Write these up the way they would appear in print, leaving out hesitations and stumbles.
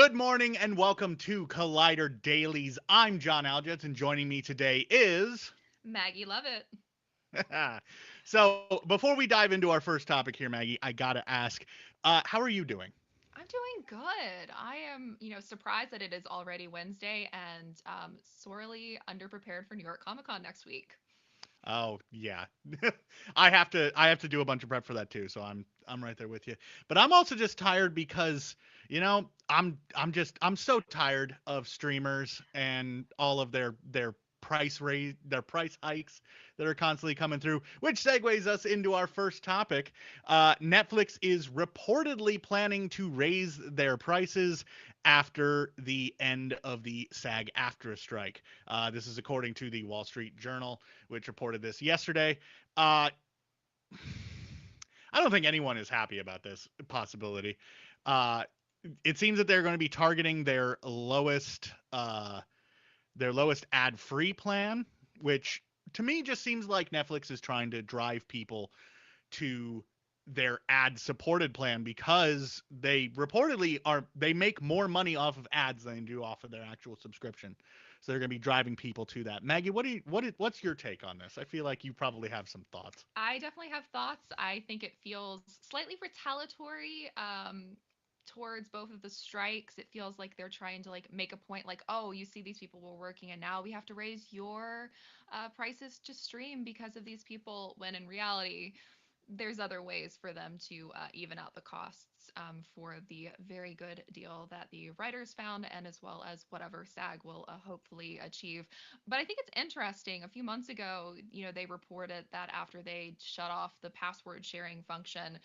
Good morning and welcome to Collider Dailies. I'm John Aljets, and joining me today is. Maggie Lovitt. So, before we dive into our first topic here, Maggie, I gotta ask, how are you doing? I'm doing good. I am, surprised that it is already Wednesday and sorely underprepared for New York Comic Con next week. Oh yeah, I have to do a bunch of prep for that too. So I'm right there with you. But I'm also just tired because I'm so tired of streamers and all of their price hikes that are constantly coming through. Which segues us into our first topic. Netflix is reportedly planning to raise their prices after the end of the SAG-AFTRA strike. This is according to the Wall Street Journal, which reported this yesterday. Uh, I don't think anyone is happy about this possibility. Uh, it seems that they're going to be targeting their lowest ad-free plan, which to me just seems like Netflix is trying to drive people to their ad supported plan because they make more money off of ads than they do off of their actual subscription. So they're going to be driving people to that. Maggie, what's your take on this? I feel like you probably have some thoughts. I definitely have thoughts. I think it feels slightly retaliatory towards both of the strikes. It feels like they're trying to make a point like, oh, you see these people were working and now we have to raise your prices to stream because of these people, when in reality, there's other ways for them to even out the costs for the very good deal that the writers found, and as well as whatever SAG will hopefully achieve. But I think it's interesting. A few months ago, they reported that after they shut off the password sharing function,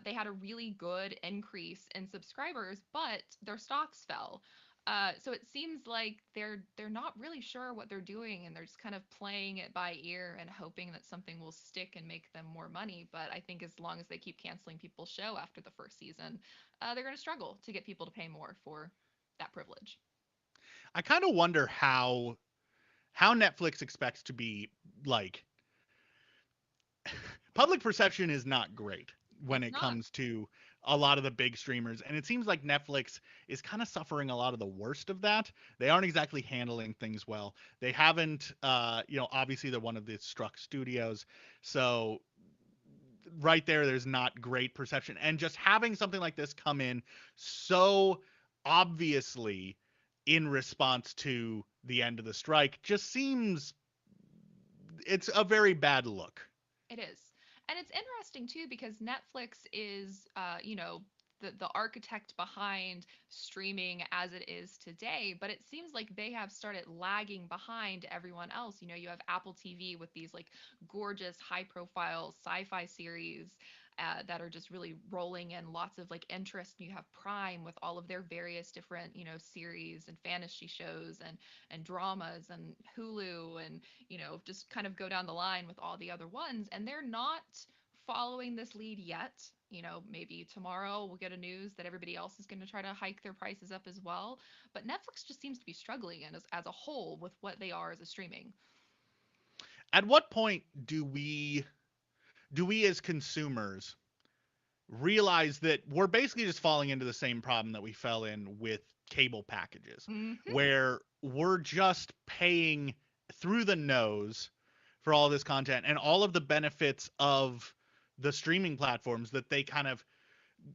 they had a really good increase in subscribers, but their stocks fell. So it seems like they're not really sure what they're doing, and they're just kind of playing it by ear and hoping that something will stick and make them more money. But I think as long as they keep canceling people's show after the first season, they're going to struggle to get people to pay more for that privilege. I kind of wonder how Netflix expects to be like public perception is not great when It's it not. comes to a lot of the big streamers, and it seems like Netflix is kind of suffering a lot of the worst of that. They aren't exactly handling things well. They haven't obviously they're one of the struck studios, so right there's not great perception, and just having something like this come in so obviously in response to the end of the strike just seems it's a very bad look. It is. And it's interesting too because Netflix is, the architect behind streaming as it is today, but it seems like they have started lagging behind everyone else. You have Apple TV with these like gorgeous high profile sci-fi series that are just really rolling in lots of like interest. You have Prime with all of their various different, series and fantasy shows and dramas, and Hulu, and just kind of go down the line with all the other ones, and they're not following this lead yet. Maybe tomorrow we'll get a news that everybody else is going to try to hike their prices up as well. But Netflix just seems to be struggling, and as a whole, with what they are as a streaming. At what point do we as consumers realize that we're basically just falling into the same problem that we fell in with cable packages, Hmm. where we're just paying through the nose for all this content and all of the benefits of the streaming platforms that they kind of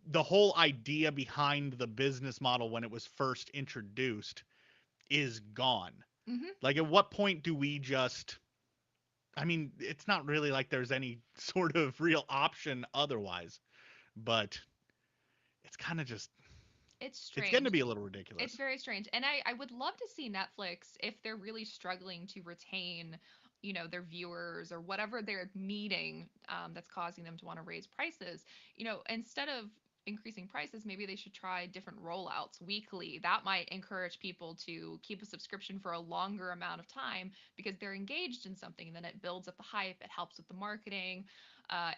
the whole idea behind the business model when it was first introduced is gone. Hmm. Like at what point do we just I mean, it's not really like there's any sort of real option otherwise, but it's kind of just It's it's getting to strange. be a little It's ridiculous. very strange. And I would love to see Netflix, if they're really struggling to retain, their viewers or whatever they're needing, that's causing them to want to raise prices. Instead of increasing prices, maybe they should try different rollouts weekly. That might encourage people to keep a subscription for a longer amount of time because they're engaged in something, and then it builds up the hype. It helps with the marketing.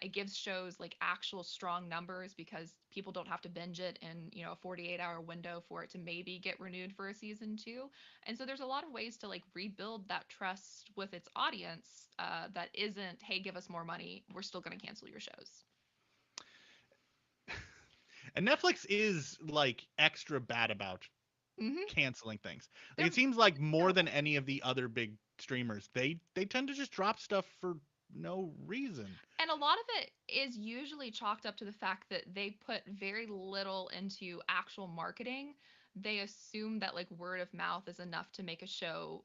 It gives shows like actual strong numbers because people don't have to binge it in a 48-hour window for it to maybe get renewed for a season two. And so there's a lot of ways to like rebuild that trust with its audience, that isn't, hey, give us more money, we're still going to cancel your shows. And Netflix is like extra bad about Hmm. canceling things. Like They're it seems like more than terrible. any of the other big streamers, they tend to just drop stuff for no reason. And a lot of it is usually chalked up to the fact that they put very little into actual marketing. They assume that like word of mouth is enough to make a show,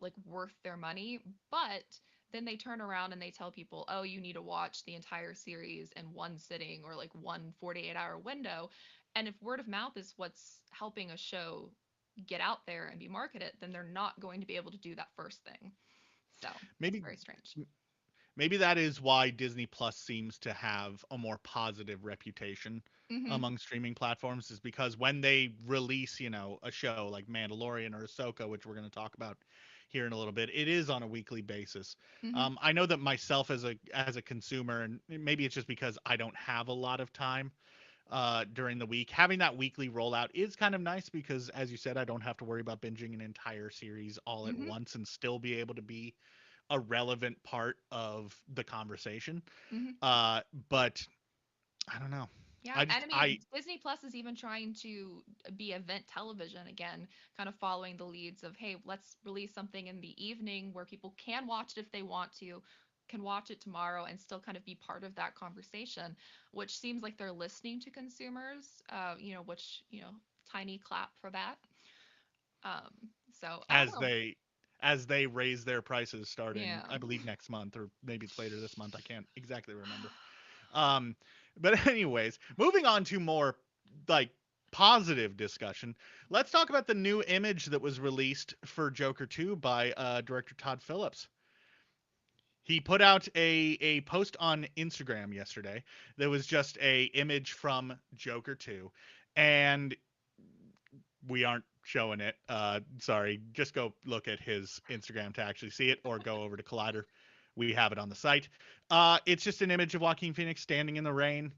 like worth their money. But then they turn around and they tell people, oh, you need to watch the entire series in one sitting or like one 48-hour window. And if word of mouth is what's helping a show get out there and be marketed, then they're not going to be able to do that first thing. So it's Maybe very strange. maybe that is why Disney Plus seems to have a more positive reputation Hmm. among streaming platforms is because when they release, a show like Mandalorian or Ahsoka, which we're going to talk about here in a little bit, it is on a weekly basis. Hmm. I know that myself as a consumer, and maybe it's just because I don't have a lot of time during the week, having that weekly rollout is kind of nice because, as you said, I don't have to worry about binging an entire series all at Hmm. once and still be able to be a relevant part of the conversation. Hmm. Uh, but I don't know. Yeah, I and just I I mean, Disney Plus is even trying to be event television again, kind of following the leads of, hey, let's release something in the evening where people can watch it if they want to, can watch it tomorrow and still kind of be part of that conversation, which seems like they're listening to consumers, which, tiny clap for that. So I don't as know. they raise their prices starting, Yeah. I believe, next month, or maybe it's later this month. I can't exactly remember. Um, but anyways, moving on to more like positive discussion. Let's talk about the new image that was released for Joker 2 by director Todd Phillips. He put out a post on Instagram yesterday that was just a image from Joker 2, and we aren't showing it. Sorry, just go look at his Instagram to actually see it, or go over to Collider. We have it on the site. It's just an image of Joaquin Phoenix standing in the rain,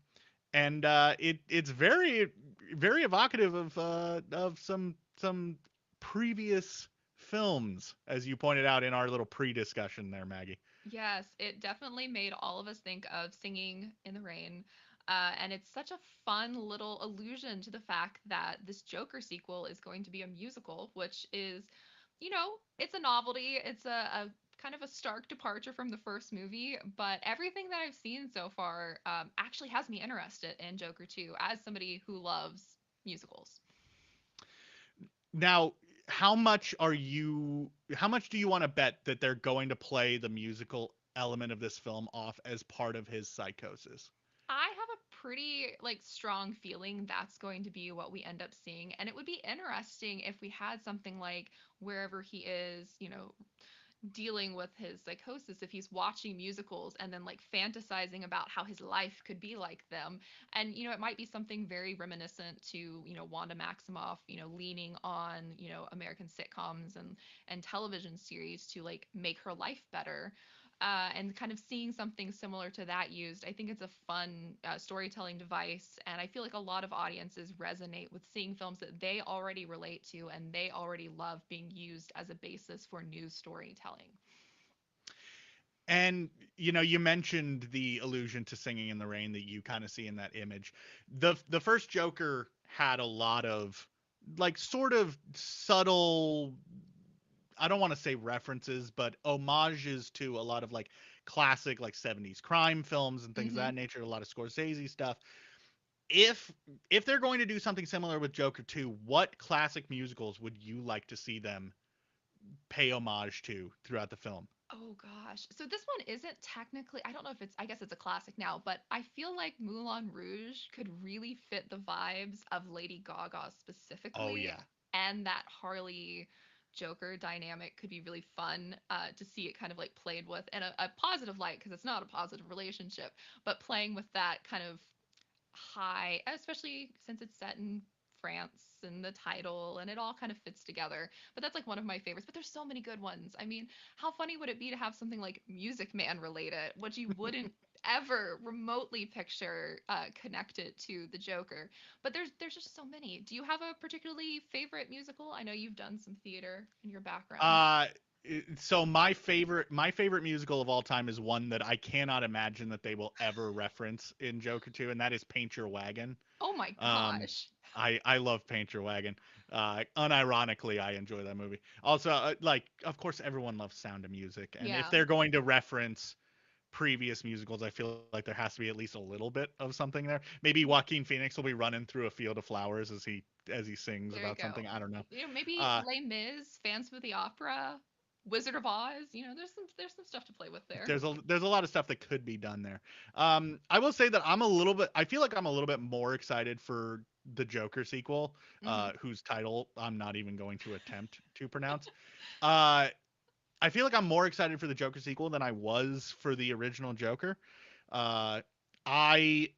and it's very very evocative of some previous films, as you pointed out in our little pre-discussion there, Maggie. Yes, it definitely made all of us think of Singing in the Rain. And it's such a fun little allusion to the fact that this Joker sequel is going to be a musical, which is, it's a novelty. It's a kind of a stark departure from the first movie, but everything that I've seen so far actually has me interested in Joker 2 as somebody who loves musicals. Now, how much do you want to bet that they're going to play the musical element of this film off as part of his psychosis? I have a pretty like strong feeling that's going to be what we end up seeing, and it would be interesting if we had something like wherever he is, dealing with his psychosis, if he's watching musicals and then like fantasizing about how his life could be like them. And it might be something very reminiscent to, Wanda Maximoff, leaning on, American sitcoms and television series to like make her life better. And kind of seeing something similar to that used, I think it's a fun storytelling device. And I feel like a lot of audiences resonate with seeing films that they already relate to and they already love being used as a basis for news storytelling. And you mentioned the allusion to Singing in the Rain that you kind of see in that image. The first Joker had a lot of like sort of subtle, I don't want to say references, but homages to a lot of like classic like 70s crime films and things of Hmm. that nature, a lot of Scorsese stuff. If if they're going to do something similar with Joker 2, what classic musicals would you like to see them pay homage to throughout the film? Oh gosh. So this one isn't technically, I don't know if it's, I guess it's a classic now, but I feel like Moulin Rouge could really fit the vibes of Lady Gaga Oh specifically, yeah. and that Harley Joker dynamic could be really fun to see it kind of like played with in a positive light because it's not a positive relationship, but playing with that kind of high, especially since it's set in France and the title and it all kind of fits together. But that's like one of my favorites. But there's so many good ones. I mean, how funny would it be to have something like Music Man related, which you wouldn't ever remotely picture connected to the Joker? But there's just so many. Do you have a particularly favorite musical? I know you've done some theater in your background. Uh So my favorite musical of all time is one that I cannot imagine that they will ever reference in Joker 2, and that is Paint Your Wagon. Oh my Um, gosh. I love Paint Your Wagon. Unironically, I enjoy that movie. Also, like, of course, everyone loves Sound of Music, and if Yeah. they're going to reference previous musicals, I feel like there has to be at least a little bit of something there. Maybe Joaquin Phoenix will be running through a field of flowers as he sings There you about go. something. I don't know. Maybe Uh, Les Mis, Fans of the Opera, Wizard of Oz. There's some stuff to play with there. there's a lot of stuff that could be done there. I will say that I feel like I'm a little bit more excited for the Joker sequel, Hmm. whose title I'm not even going to attempt to pronounce. Uh, I feel like I'm more excited for the Joker sequel than I was for the original Joker. Uh, I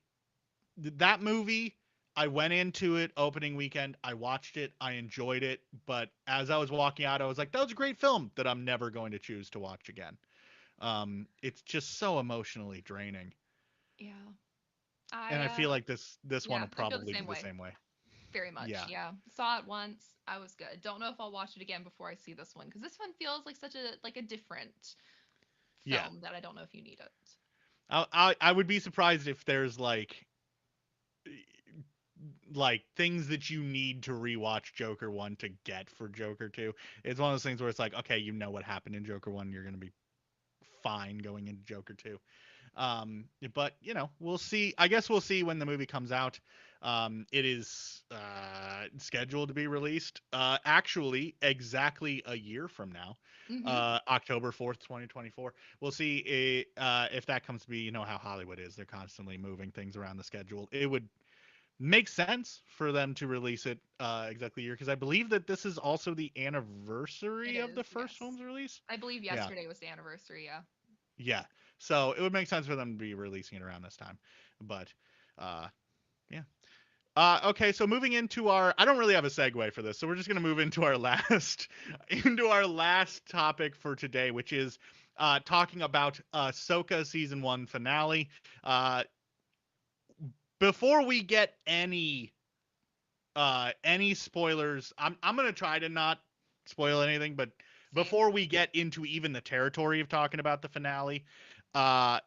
that movie, I went into it opening weekend. I watched it. I enjoyed it. But as I was walking out, I was like, that was a great film that I'm never going to choose to watch again. It's just so emotionally draining. Yeah. And I I feel like this one yeah, will I feel the probably be same the way. same way. Very much. Yeah. Yeah. Saw it once. I was good. Don't know if I'll watch it again before I see this one because this one feels like such a different Yeah. film that I don't know if you need it. I would be surprised if there's like things that you need to rewatch Joker 1 to get for Joker 2. It's one of those things where it's like, okay, you know what happened in Joker 1, you're going to be fine going into Joker 2. But we'll see. I guess we'll see when the movie comes out. It is scheduled to be released actually exactly a year from now, Hmm. October 4th, 2024. We'll see if that comes to be. You know how Hollywood is; they're constantly moving things around the schedule. It would make sense for them to release it exactly a year because I believe that this is also the It anniversary of is. the first Yes. film's release. I believe Yeah, yesterday was the anniversary. Yeah. yeah. So it would make sense for them to be releasing it around this time. But uh, yeah. Okay, so moving into I don't really have a segue for this, so we're just gonna move into our last into our last topic for today, which is talking about Ahsoka season 1 finale. Before we get any spoilers, I'm gonna try to not spoil anything, but Same. before we get into even the territory of talking about the finale, uh,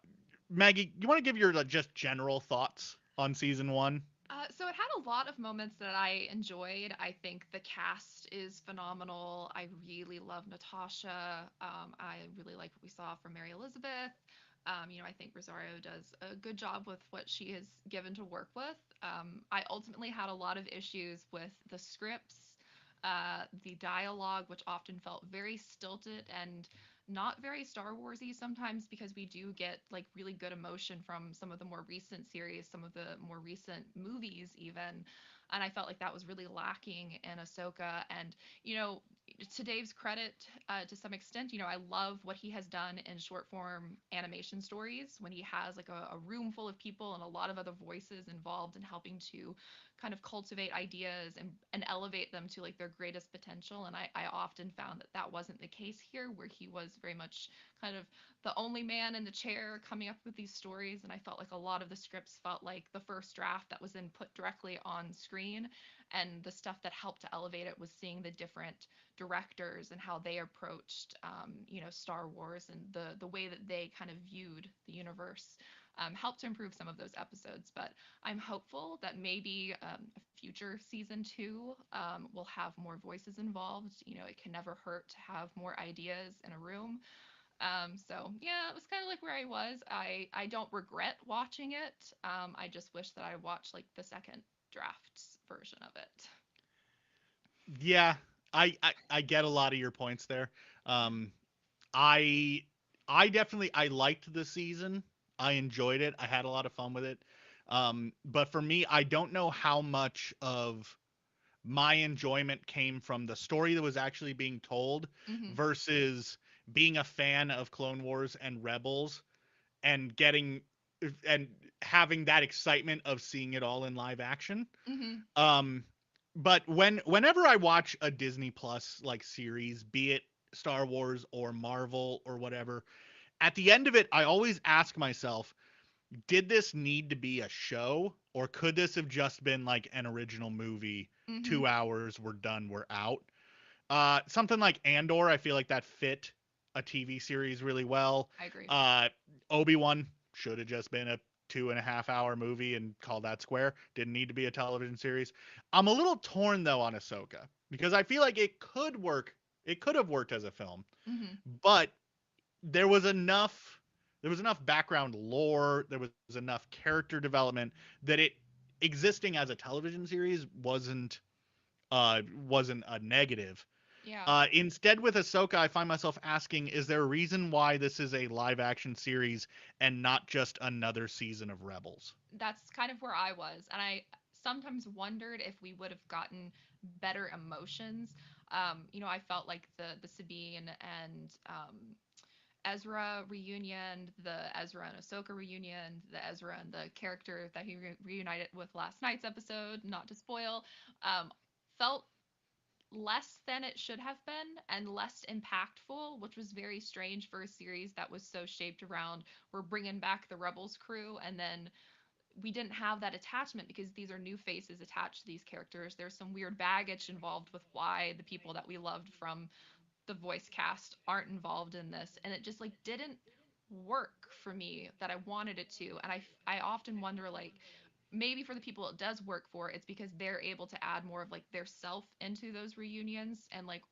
Maggie, you want to give your just general thoughts on season 1? So it had a lot of moments that I enjoyed. I think the cast is phenomenal. I really love Natasha. I really like what we saw from Mary Elizabeth. I think Rosario does a good job with what she is given to work with. I ultimately had a lot of issues with the scripts, the dialogue, which often felt very stilted and not very Star Warsy sometimes because we do get like really good emotion from some of the more recent series, some of the more recent movies even. And I felt like that was really lacking in Ahsoka. And, you know, to Dave's credit, to some extent, I love what he has done in short form animation stories when he has like a room full of people and a lot of other voices involved in helping to kind of cultivate ideas and elevate them to like their greatest potential. And I often found that that wasn't the case here, where he was very much kind of the only man in the chair coming up with these stories. And I felt like a lot of the scripts felt like the first draft that was then put directly on screen. And the stuff that helped to elevate it was seeing the different directors and how they approached, Star Wars and the way that they kind of viewed the universe. Helped to improve some of those episodes, but I'm hopeful that maybe a future season 2 will have more voices involved. It can never hurt to have more ideas in a room. So yeah, it was kind of like where I was. I don't regret watching it. I just wish that I watched like the second drafts version of it. Yeah, I get a lot of your points there. Um, I I definitely I liked the season. I enjoyed it. I had a lot of fun with it. But for me, I don't know how much of my enjoyment came from the story that was actually being told Mm-hmm. versus being a fan of Clone Wars and Rebels and and having that excitement of seeing it all in live action. Mm-hmm. Um, but whenever I watch a Disney Plus like series, be it Star Wars or Marvel or whatever, at the end of it, I always ask myself, did this need to be a show, or could this have just been like an original movie? Mm-hmm. 2 hours, we're done, we're out. Something like Andor, I feel like that fit a TV series really well. I agree. Uh, Obi-Wan should have just been a 2.5 hour movie and called that square. Didn't need to be a television series. I'm a little torn though on Ahsoka because I feel like it could work. It could have worked as a film, Hmm. but there was enough there was enough background lore, there was enough character development that it existing as a television series wasn't a negative. Yeah. Instead, with Ahsoka, I find myself asking, is there a reason why this is a live action series and not just another season of Rebels? That's kind of where I was, and I sometimes wondered if we would have gotten better emotions. I felt like the Sabine and Ezra reunion, the Ezra and Ahsoka reunion, the Ezra and the character that he reunited with last night's episode, not to spoil, felt less than it should have been and less impactful, which was very strange for a series that was so shaped around we're bringing back the Rebels crew, and then we didn't have that attachment because these are new faces attached to these characters. There's some weird baggage involved with why the people that we loved from the voice cast aren't involved in this, and it just like didn't work for me that I wanted it to. And I often wonder, like, maybe for the people it does work for, it's because they're able to add more of like their self into those reunions, and like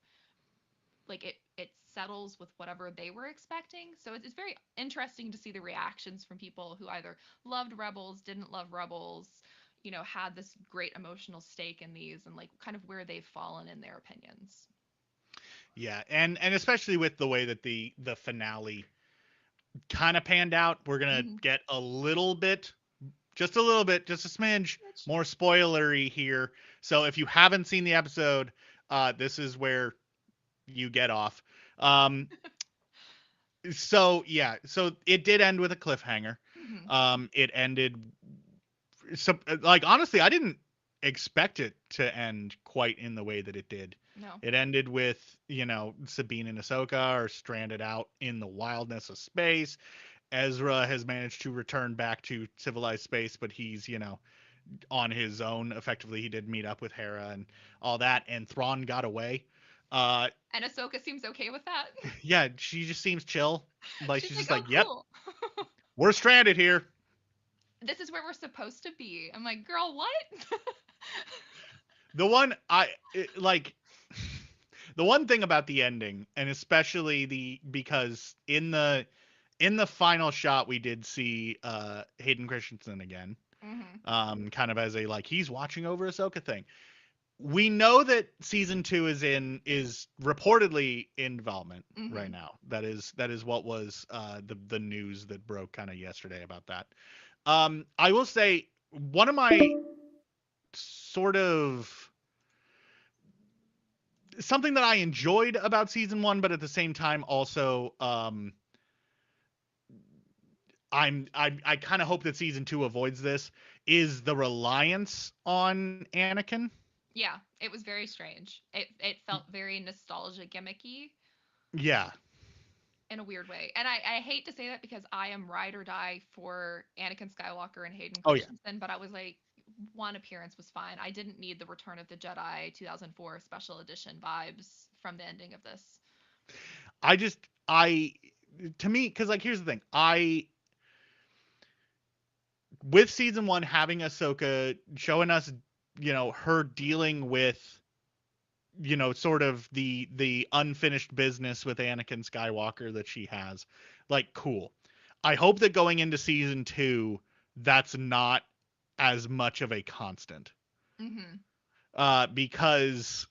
it settles with whatever they were expecting. So it's very interesting to see the reactions from people who either loved Rebels, didn't love Rebels, had this great emotional stake in these, and like kind of where they've fallen in their opinions. Yeah, and especially with the way that the finale kind of panned out, we're gonna Mm-hmm. get a little bit, just a smidge Which, more spoilery here. So if you haven't seen the episode, this is where you get off. Um, so yeah, so it did end with a cliffhanger. mm-hmm. It ended like honestly, I didn't expect it to end quite in the way that it did. No. It ended with, Sabine and Ahsoka are stranded out in the wildness of space. Ezra has managed to return back to civilized space, but he's, on his own. Effectively, he did meet up with Hera and all that, and Thrawn got away. Uh, And Ahsoka seems okay with that. yeah, she just seems chill. Like She's she's like, just oh, like, "Yep, cool. we're stranded here." This is where we're supposed to be. I'm like, girl, what? The one I like the one thing about the ending, and especially the because in the final shot we did see Hayden Christensen again, Mm-hmm. kind of as a like he's watching over Ahsoka thing. We know that season 2 is reportedly in development right Mm-hmm. now. That is what was the news that broke kind of yesterday about that. I will say one of my sort of something that I enjoyed about season 1, but at the same time also I kind of hope that season 2 avoids this, is the reliance on Anakin. Yeah, it was very strange. It felt very nostalgia gimmicky Yeah. in a weird way. And I hate to say that because I am ride or die for Anakin Skywalker and Hayden Oh yeah. Christensen, but I was like, one appearance was fine. I didn't need the Return of the Jedi 2004 special edition vibes from the ending of this. I just I to me, because like here's the thing, I with season 1 having Ahsoka showing us, her dealing with, sort of the unfinished business with Anakin Skywalker that she has, like cool. I hope that going into season 2, that's not as much of a constant. Mm-hmm. Because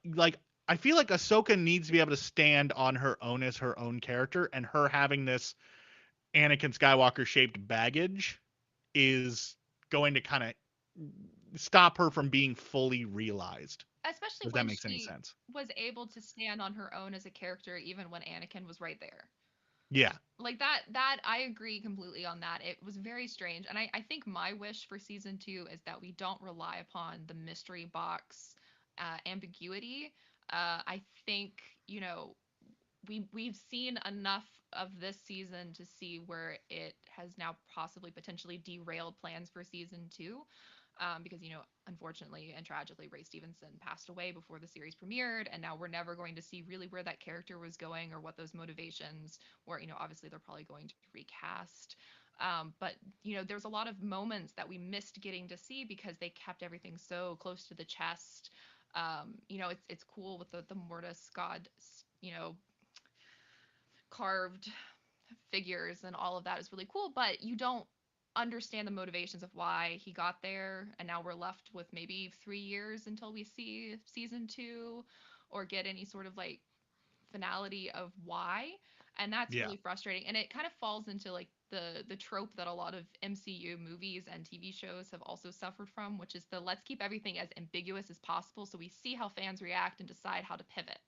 like I feel like Ahsoka needs to be able to stand on her own as her own character, and her having this Anakin Skywalker shaped baggage is going to kind of stop her from being fully realized. Especially If that when makes any she sense. was able to stand on her own as a character even when Anakin was right there. Yeah. Like that I agree completely on that. It was very strange. And I think my wish for season 2 is that we don't rely upon the mystery box ambiguity. I think, we've seen enough of this season to see where it has now possibly potentially derailed plans for season 2. because, unfortunately and tragically, Ray Stevenson passed away before the series premiered, and now we're never going to see really where that character was going or what those motivations were. Obviously they're probably going to recast. But there's a lot of moments that we missed getting to see because they kept everything so close to the chest. It's cool with the Mortis god, you know, carved figures, and all of that is really cool, but you don't understand the motivations of why he got there, and now we're left with maybe 3 years until we see season 2 or get any sort of like finality of why. And that's Yeah. really frustrating, and it kind of falls into like the trope that a lot of MCU movies and TV shows have also suffered from, which is the let's keep everything as ambiguous as possible so we see how fans react and decide how to pivot.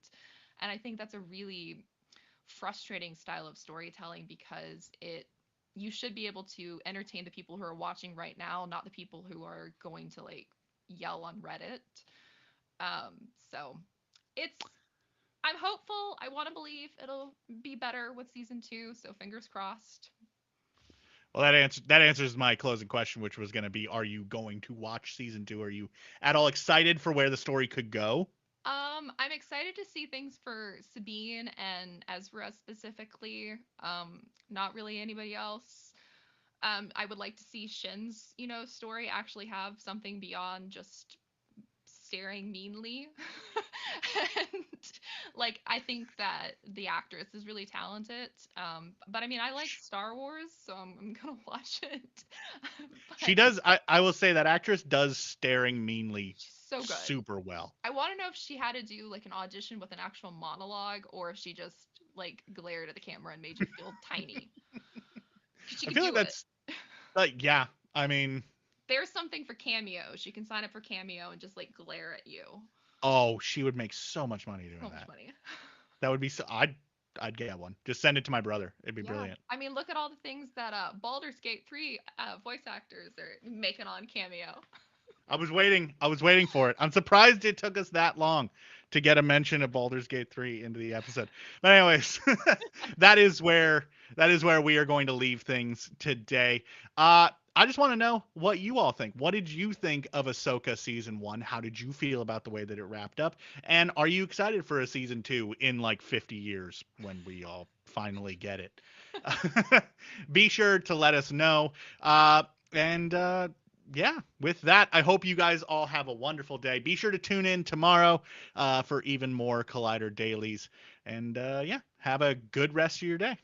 And I think that's a really frustrating style of storytelling because it you should be able to entertain the people who are watching right now, not the people who are going to like yell on Reddit. So it's I'm hopeful. I want to believe it'll be better with season 2, so fingers crossed. Well, that answers my closing question, which was going to be, are you going to watch season 2? Are you at all excited for where the story could go? I'm excited to see things for Sabine and Ezra specifically. Not really anybody else. I would like to see Shin's, story actually have something beyond just staring meanly. And like I think that the actress is really talented. But I mean, I like Star Wars, so I'm gonna watch it. She But does. I will say that actress does staring meanly she's so good. super well. I want to know if she had to do like an audition with an actual monologue, or if she just like glared at the camera and made you feel tiny. 'Cause she I could feel like do it. that's like, yeah. I mean, There's something for Cameo. She can sign up for Cameo and just like glare at you. oh, she would make so much money So doing much that. money. That would be so. I'd get one. Just send it to my brother. It'd be Yeah. brilliant. I mean, look at all the things that Baldur's Gate 3 voice actors are making on Cameo. I was waiting. I was waiting for it. I'm surprised it took us that long to get a mention of Baldur's Gate 3 into the episode. But anyways, that is where that is where we are going to leave things today. I just want to know what you all think. What did you think of Ahsoka season 1? How did you feel about the way that it wrapped up? And are you excited for a season 2 in like 50 years when we all finally get it? Be sure to let us know. And yeah, with that, I hope you guys all have a wonderful day. Be sure to tune in tomorrow for even more Collider Dailies. And yeah, have a good rest of your day.